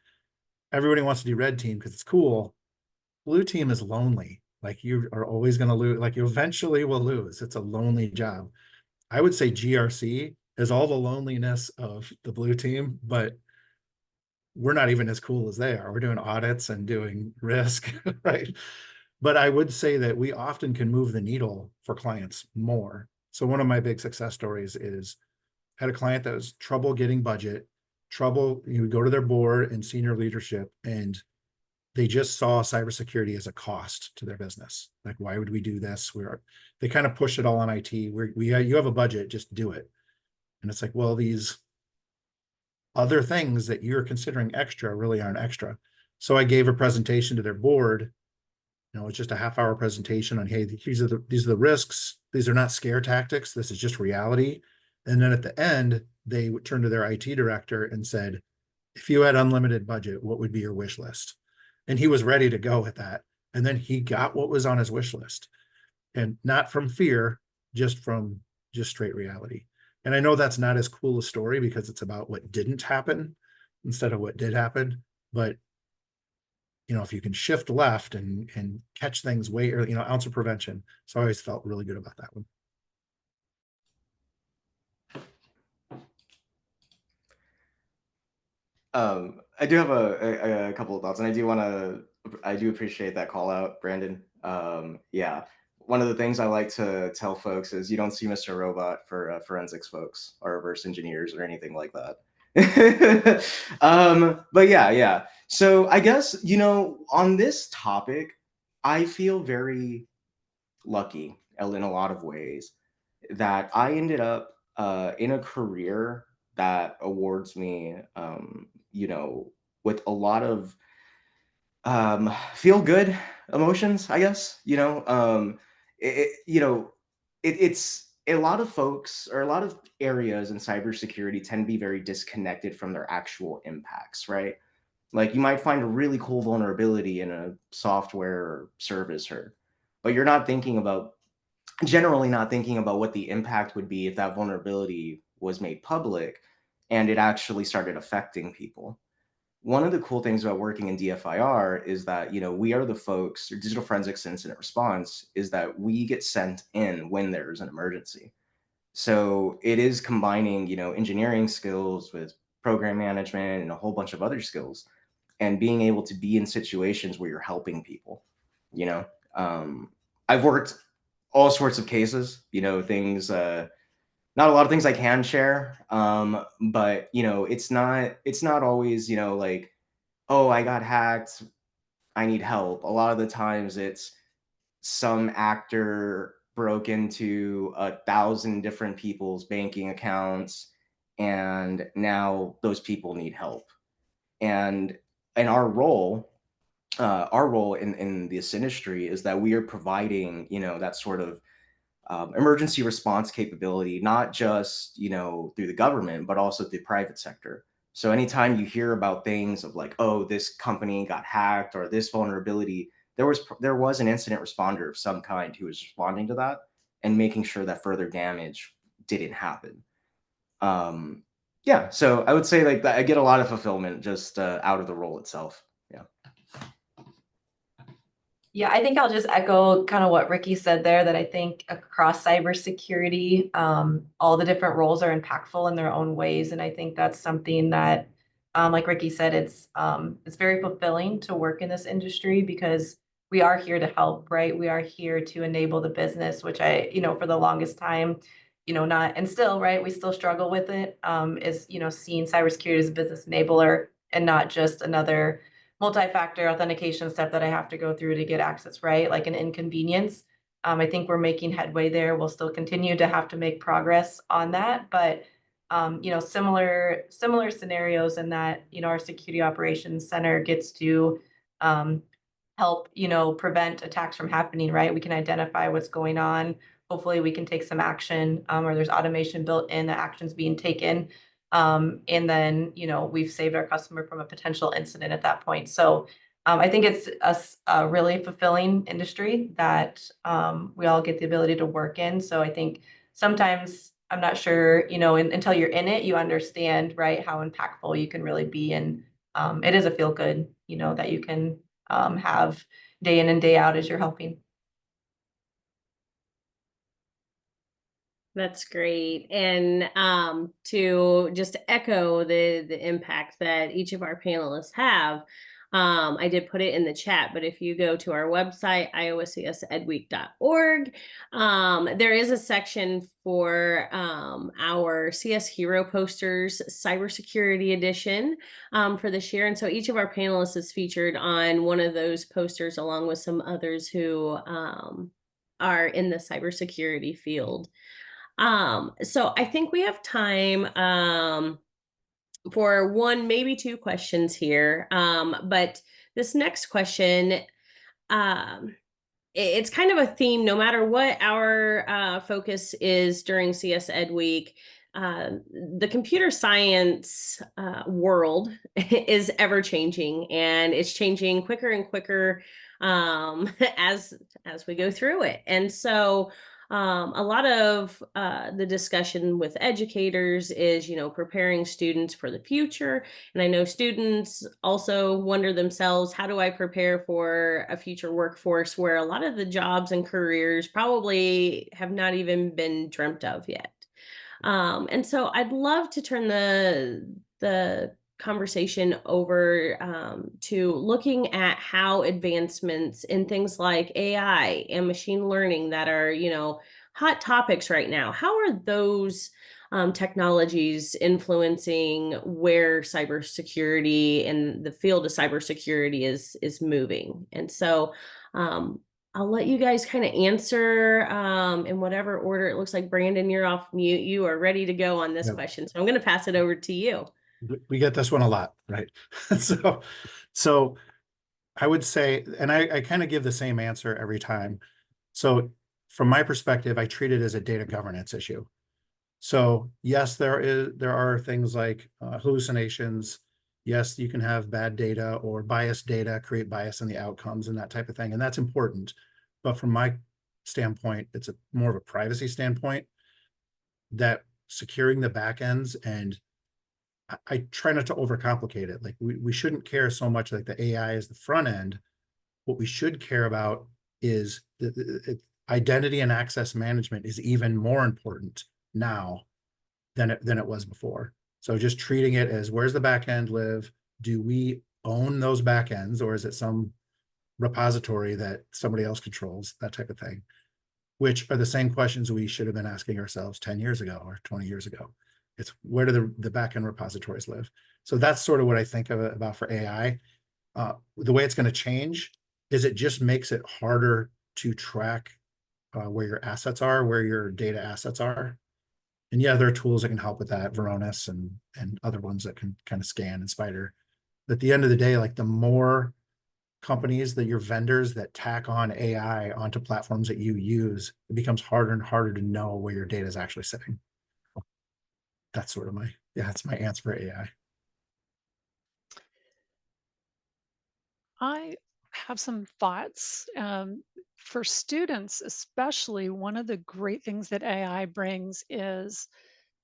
Speaker 3: everybody wants to do red team because it's cool. Blue team is lonely. Like you are always going to lose, like you eventually will lose. It's a lonely job. I would say GRC is all the loneliness of the blue team, but we're not even as cool as they are. We're doing audits and doing risk, right? But I would say that we often can move the needle for clients more. So one of my big success stories is had a client that was trouble getting budget, trouble, go to their board and senior leadership, and they just saw cybersecurity as a cost to their business. Like, why would we do this? They kind of push it all on IT. You have a budget, just do it. And it's like, well, these other things that you're considering extra really aren't extra. So I gave a presentation to their board, it's just a half-hour presentation on, hey, these are the risks. These are not scare tactics. This is just reality. And then at the end, they would turn to their IT director and said, if you had unlimited budget, what would be your wish list? And he was ready to go with that. And then he got what was on his wish list, and not from fear, just straight reality. And I know that's not as cool a story because it's about what didn't happen instead of what did happen. But if you can shift left and catch things way early, ounce of prevention. So I always felt really good about that one.
Speaker 4: I do have a couple of thoughts, and I do appreciate that call out, Brandon. Yeah, one of the things I like to tell folks is you don't see Mr. Robot for forensics folks or reverse engineers or anything like that. But yeah. So I guess, on this topic, I feel very lucky in a lot of ways that I ended up in a career that awards me, with a lot of feel good emotions, I guess. It's a lot of folks or a lot of areas in cybersecurity tend to be very disconnected from their actual impacts, right? Like you might find a really cool vulnerability in a software or service, but you're generally not thinking about what the impact would be if that vulnerability was made public and it actually started affecting people. One of the cool things about working in DFIR is that, we are the folks, or digital forensics incident response, is that we get sent in when there's an emergency. So it is combining, engineering skills with program management and a whole bunch of other skills, and being able to be in situations where you're helping people. I've worked all sorts of cases, things, not a lot of things I can share. But it's not always, like, oh, I got hacked, I need help. A lot of the times it's some actor broke into 1,000 different people's banking accounts, and now those people need help. And our role in this industry is that we are providing, that sort of emergency response capability, not just, through the government, but also through the private sector. So anytime you hear about things of like, oh, this company got hacked or this vulnerability, there was an incident responder of some kind who was responding to that and making sure that further damage didn't happen. Yeah, so I would say like that I get a lot of fulfillment just out of the role itself. Yeah.
Speaker 5: Yeah, I think I'll just echo kind of what Ricky said there, that I think across cybersecurity, all the different roles are impactful in their own ways. And I think that's something that, like Ricky said, it's very fulfilling to work in this industry because we are here to help, right? We are here to enable the business, which for the longest time, not, and still, right, we still struggle with it, is, seeing cybersecurity as a business enabler and not just another multi-factor authentication step that I have to go through to get access, right? Like an inconvenience. I think we're making headway there. We'll still continue to have to make progress on that, but similar scenarios in that, our security operations center gets to help, prevent attacks from happening, right? We can identify what's going on. Hopefully we can take some action, or there's automation built in, the actions being taken. And then, we've saved our customer from a potential incident at that point. So I think it's a really fulfilling industry that we all get the ability to work in. So I think sometimes I'm not sure, until you're in it, you understand, right, how impactful you can really be. And it is a feel good, that you can have day in and day out as you're helping.
Speaker 1: That's great. And to just echo the impact that each of our panelists have, I did put it in the chat, but if you go to our website, iowacsedweek.org, there is a section for our CS Hero Posters Cybersecurity Edition for this year. And so each of our panelists is featured on one of those posters along with some others who are in the cybersecurity field. So I think we have time for one, maybe two questions here. But this next question, it's kind of a theme, no matter what our focus is during CS Ed Week. The computer science world is ever changing, and it's changing quicker and quicker as we go through it. And so a lot of the discussion with educators is, preparing students for the future. And I know students also wonder themselves, how do I prepare for a future workforce where a lot of the jobs and careers probably have not even been dreamt of yet? And so I'd love to turn the conversation over to looking at how advancements in things like AI and machine learning that are, hot topics right now, how are those technologies influencing where cybersecurity and the field of cybersecurity is moving? And so I'll let you guys kind of answer in whatever order. It looks like Brandon, you're off mute. You are ready to go on this
Speaker 3: Yep.
Speaker 1: question. So I'm going to pass it over to you.
Speaker 3: We get this one a lot, right? So I would say, and I kind of give the same answer every time. So from my perspective, I treat it as a data governance issue. So yes, there are things like hallucinations. Yes, you can have bad data or biased data, create bias in the outcomes and that type of thing. And that's important. But from my standpoint, it's more of a privacy standpoint, that securing the back ends, and I try not to overcomplicate it. Like we shouldn't care so much like the AI is the front end. What we should care about is identity and access management is even more important now than it was before. So just treating it as, where's the back end live? Do we own those back ends, or is it some repository that somebody else controls? That type of thing, which are the same questions we should have been asking ourselves 10 years ago or 20 years ago. It's, where do the back end repositories live? So that's sort of what I think of about for AI. The way it's going to change is it just makes it harder to track where your assets are, where your data assets are. And yeah, there are tools that can help with that, Varonis and other ones that can kind of scan, and Spider. But at the end of the day, like the more companies that your vendors that tack on AI onto platforms that you use, it becomes harder and harder to know where your data is actually sitting. That's sort of that's my answer for AI.
Speaker 2: I have some thoughts. For students, especially, one of the great things that AI brings is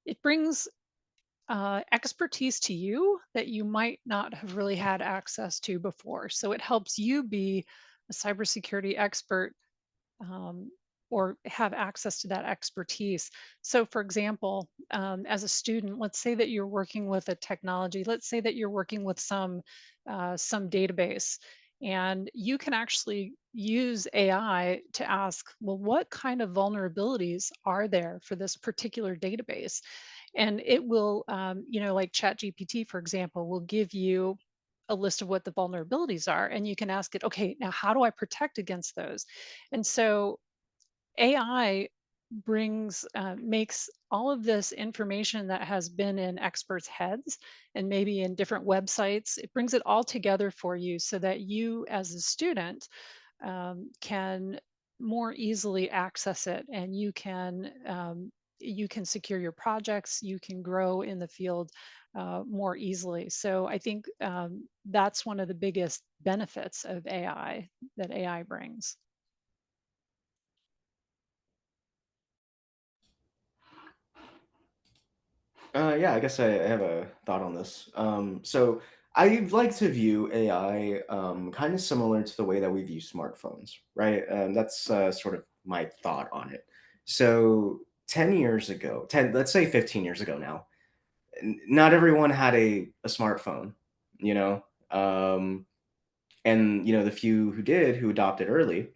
Speaker 2: it brings expertise to you that you might not have really had access to before. So it helps you be a cybersecurity expert, um, or have access to that expertise. So, for example, as a student, let's say that you're working with a technology. Let's say that you're working with some database, and you can actually use AI to ask, well, what kind of vulnerabilities are there for this particular database? And it will, like ChatGPT, for example, will give you a list of what the vulnerabilities are, and you can ask it, okay, now how do I protect against those? And so AI makes all of this information that has been in experts' heads and maybe in different websites, it brings it all together for you so that you, as a student, can more easily access it, and you can secure your projects, you can grow in the field more easily. So I think that's one of the biggest benefits of AI that AI brings.
Speaker 4: Yeah, I guess I have a thought on this. So I'd like to view AI kind of similar to the way that we view smartphones, right? That's sort of my thought on it. So 10 years ago, let's say 15 years ago now, not everyone had a smartphone, you know? Um, and, the few who did, who adopted early,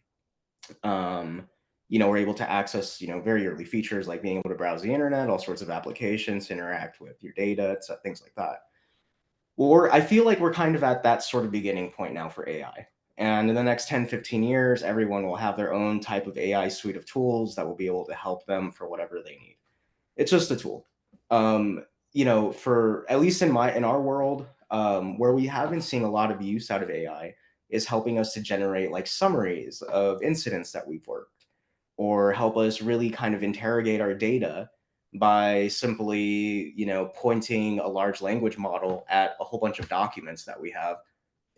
Speaker 4: um, were able to access, very early features like being able to browse the internet, all sorts of applications to interact with your data, things like that. Or I feel like we're kind of at that sort of beginning point now for AI. And in the next 10, 15 years, everyone will have their own type of AI suite of tools that will be able to help them for whatever they need. It's just a tool. For at least in our world, where we have been seeing a lot of use out of AI is helping us to generate like summaries of incidents that we've worked, or help us really kind of interrogate our data by simply, pointing a large language model at a whole bunch of documents that we have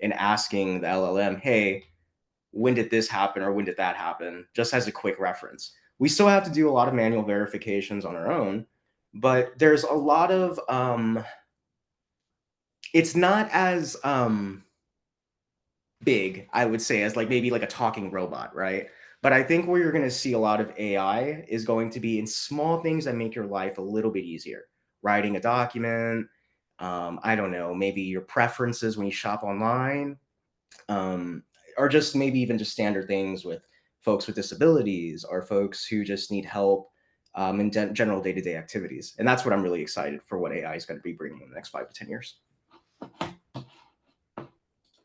Speaker 4: and asking the LLM, hey, when did this happen or when did that happen, just as a quick reference. We still have to do a lot of manual verifications on our own, but there's a lot of it's not as big, I would say, as like maybe like a talking robot, right? But I think where you're going to see a lot of AI is going to be in small things that make your life a little bit easier. Writing a document, I don't know, maybe your preferences when you shop online, um, or just maybe even just standard things with folks with disabilities or folks who just need help in general day-to-day activities. And that's what I'm really excited for, what AI is going to be bringing in the next 5 to 10 years.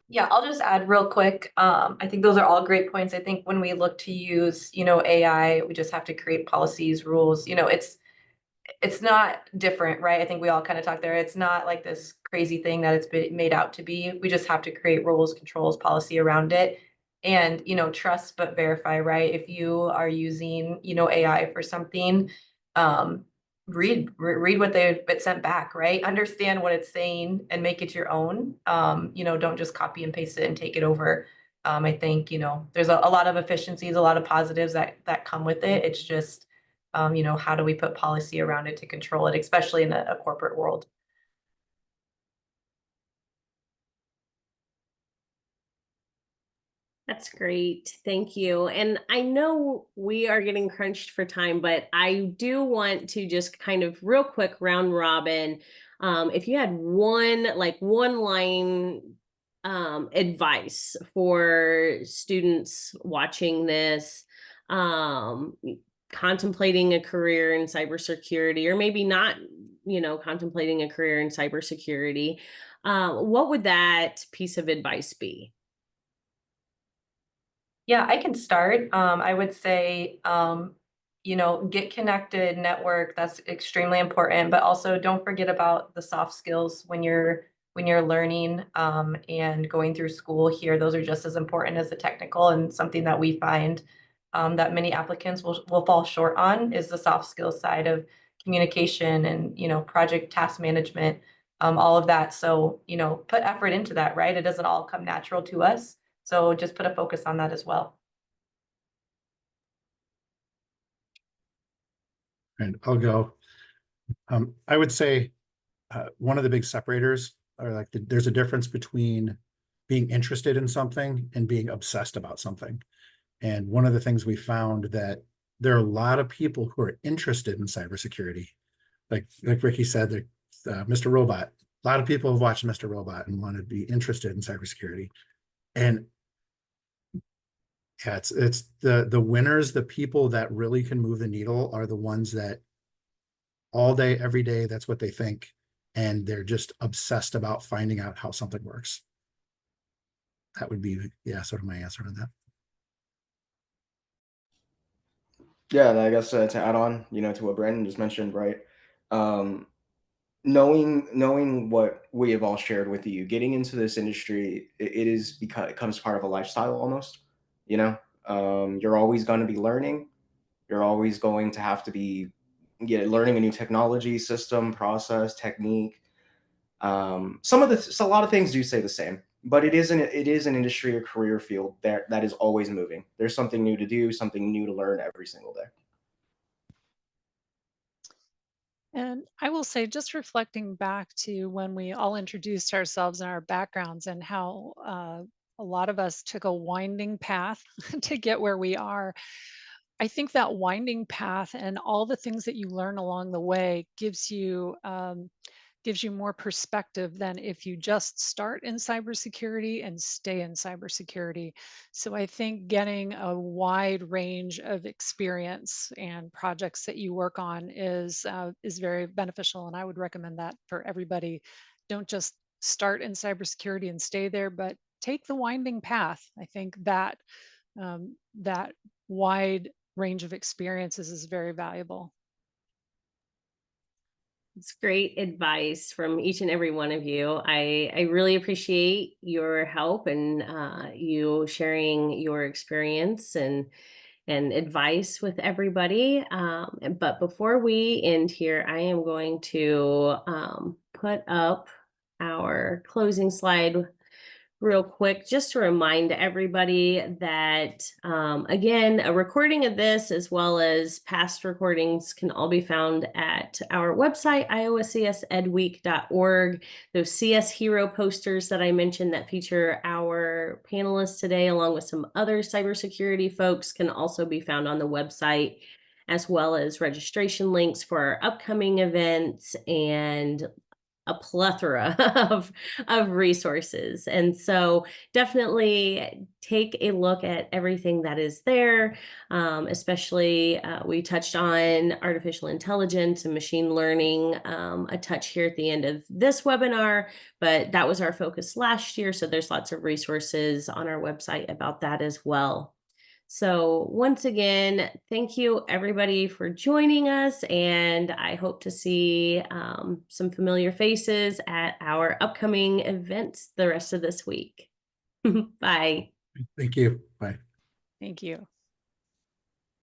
Speaker 5: Yeah, I'll just add real quick. I think those are all great points. I think when we look to use, AI, we just have to create policies, rules. It's not different, right? I think we all kind of talk there. It's not like this crazy thing that it's been made out to be. We just have to create rules, controls, policy around it. And, trust but verify, right? If you are using, AI for something, read what they've been sent back, right? Understand what it's saying and make it your own. Don't just copy and paste it and take it over. I think, there's a lot of efficiencies, a lot of positives that come with it. It's just how do we put policy around it to control it, especially in a corporate world?
Speaker 1: That's great. Thank you. And I know we are getting crunched for time, but I do want to just kind of real quick round robin. If you had one line advice for students watching this, um, contemplating a career in cybersecurity, or maybe not, contemplating a career in cybersecurity, what would that piece of advice be?
Speaker 5: Yeah, I can start. I would say, get connected, network, that's extremely important, but also don't forget about the soft skills when you're learning and going through school here. Those are just as important as the technical, and something that we find that many applicants will fall short on is the soft skills side of communication and, project task management, all of that. So, put effort into that, right? It doesn't all come natural to us. So just put a focus on that as well.
Speaker 3: And I'll go. I would say one of the big separators are like there's a difference between being interested in something and being obsessed about something. And one of the things we found that there are a lot of people who are interested in cybersecurity. Like Ricky said, Mr. Robot. A lot of people have watched Mr. Robot and want to be interested in cybersecurity. And yeah, it's the winners, the people that really can move the needle are the ones that all day, every day, that's what they think. And they're just obsessed about finding out how something works. That would be, yeah, sort of my answer on that.
Speaker 4: Yeah, and I guess to add on, to what Brandon just mentioned, right? Um, knowing what we have all shared with you, getting into this industry, it is because it becomes part of a lifestyle almost. You know, you're always going to be learning. You're always going to have to be learning a new technology, system, process, technique. A lot of things do stay the same, but it is an industry or career field that is always moving. There's something new to do, something new to learn every single day.
Speaker 2: And I will say, just reflecting back to when we all introduced ourselves and our backgrounds, and how a lot of us took a winding path to get where we are. I think that winding path and all the things that you learn along the way gives you more perspective than if you just start in cybersecurity and stay in cybersecurity. So I think getting a wide range of experience and projects that you work on is very beneficial, and I would recommend that for everybody. Don't just start in cybersecurity and stay there, but take the winding path. I think that wide range of experiences is very valuable.
Speaker 1: It's great advice from each and every one of you. I really appreciate your help and you sharing your experience and advice with everybody. But before we end here, I am going to put up our closing slide real quick, just to remind everybody that, again, a recording of this as well as past recordings can all be found at our website, iowacsedweek.org. Those CS Hero posters that I mentioned that feature our panelists today, along with some other cybersecurity folks, can also be found on the website, as well as registration links for our upcoming events and a plethora of resources. And so definitely take a look at everything that is there, especially we touched on artificial intelligence and machine learning a touch here at the end of this webinar, but that was our focus last year. So there's lots of resources on our website about that as well. So once again, thank you everybody for joining us, and I hope to see some familiar faces at our upcoming events the rest of this week. Bye.
Speaker 3: Thank you. Bye.
Speaker 2: Thank you.